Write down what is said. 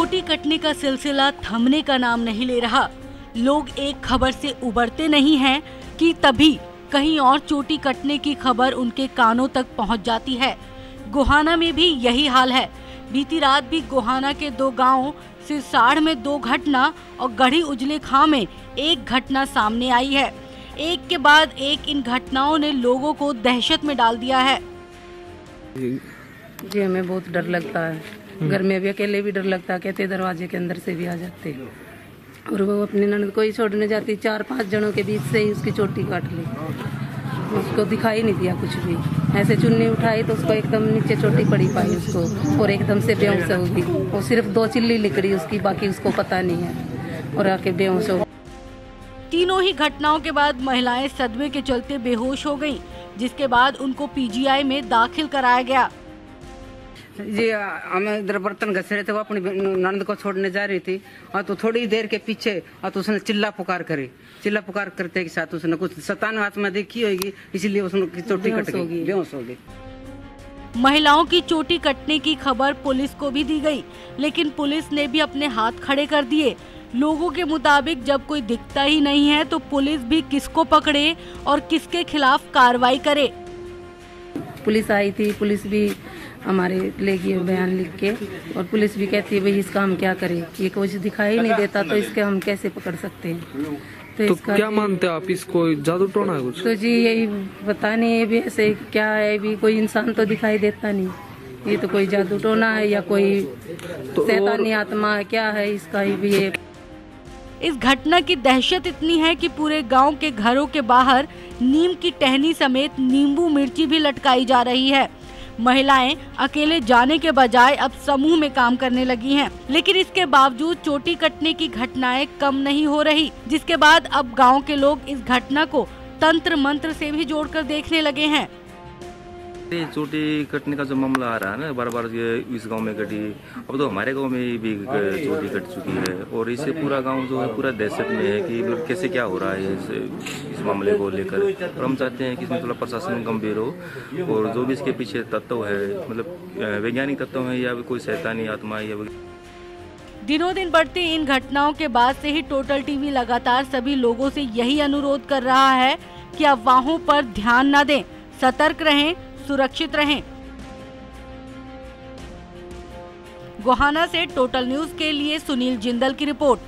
चोटी कटने का सिलसिला थमने का नाम नहीं ले रहा। लोग एक खबर से उबरते नहीं हैं कि तभी कहीं और चोटी कटने की खबर उनके कानों तक पहुंच जाती है। गोहाना में भी यही हाल है। बीती रात भी गोहाना के 2 गांवों सिरसाड़ में 2 घटना और गढ़ी उजले खां में 1 घटना सामने आई है। एक के बाद एक इन घटनाओं ने लोगों को दहशत में डाल दिया है। जी हमें बहुत डर लगता है। घर में भी अकेले भी डर लगता है, कहते दरवाजे के अंदर से भी आ जाते। और वो अपने ननद को ही छोड़ने जाती, 4-5 जनों के बीच से ही उसकी चोटी काट ली। उसको दिखाई नहीं दिया कुछ भी, ऐसे चुन्नी उठाई तो उसको एकदम नीचे चोटी पड़ी पाई उसको, और एकदम से बेहोश हो गई। वो सिर्फ 2 चिल्ली निकली उसकी, बाकी उसको पता नहीं है, और आके बेहोश हो। तीनों ही घटनाओं के बाद महिलाएं सदमे के चलते बेहोश हो गईं, जिसके बाद उनको पीजीआई में दाखिल कराया गया। जी हम इधर बर्तन घस रहे थे, वो अपनी ननद को छोड़ने जा रही थी, और तो थोड़ी देर के पीछे और तो उसने चिल्ला पुकार करी। चिल्ला पुकार करते के साथ उसने कुछ शैतान आत्मा देखी होगी, इसलिए उसने चोटी कट गई, बेहोश हो गई। महिलाओं की चोटी कटने की खबर पुलिस को भी दी गई, लेकिन पुलिस ने भी अपने हाथ खड़े कर दिए। लोगों के मुताबिक जब कोई दिखता ही नहीं है तो पुलिस भी किसको पकड़े और किसके खिलाफ कार्रवाई करे। पुलिस आई थी, पुलिस भी हमारे ले गई बयान लिख के, और पुलिस भी कहती है भाई इसका हम क्या करें, ये कुछ दिखाई नहीं देता तो इसके हम कैसे पकड़ सकते हैं। तो क्या मानते हैं आप, इसको जादू टोना है कुछ? तो जी यही पता नहीं है भी ऐसे क्या है, भी कोई इंसान तो दिखाई देता नहीं, ये तो कोई जादू टोना है या कोई शैतानी आत्मा है, क्या है इसका भी। ये इस घटना की दहशत इतनी है कि पूरे गांव के घरों के बाहर नीम की टहनी समेत नींबू मिर्ची भी लटकाई जा रही है। महिलाएं अकेले जाने के बजाय अब समूह में काम करने लगी हैं, लेकिन इसके बावजूद चोटी कटने की घटनाएं कम नहीं हो रही, जिसके बाद अब गांव के लोग इस घटना को तंत्र मंत्र से भी जोड़कर देखने लगे हैं। चोटी कटने का जो मामला आ रहा है ना, बार बार ये इस गांव में कटी, अब तो हमारे गांव में भी चोटी कट चुकी है, और इससे पूरा गांव जो है पूरा दहशत में है कि कैसे क्या हो रहा है इस मामले को लेकर। और हम चाहते हैं कि इसमें थोड़ा प्रशासन गंभीर हो, और जो भी इसके पीछे तत्व है, मतलब वैज्ञानिक तत्व है या कोई शैतानी आत्मा है या। दिनों दिन बढ़ती इन घटनाओं के बाद से ही टोटल टीवी लगातार सभी लोगों से यही अनुरोध कर रहा है कि अफवाहों पर ध्यान न दें, सतर्क रहें, सुरक्षित रहें। गोहाना से टोटल न्यूज के लिए सुनील जिंदल की रिपोर्ट।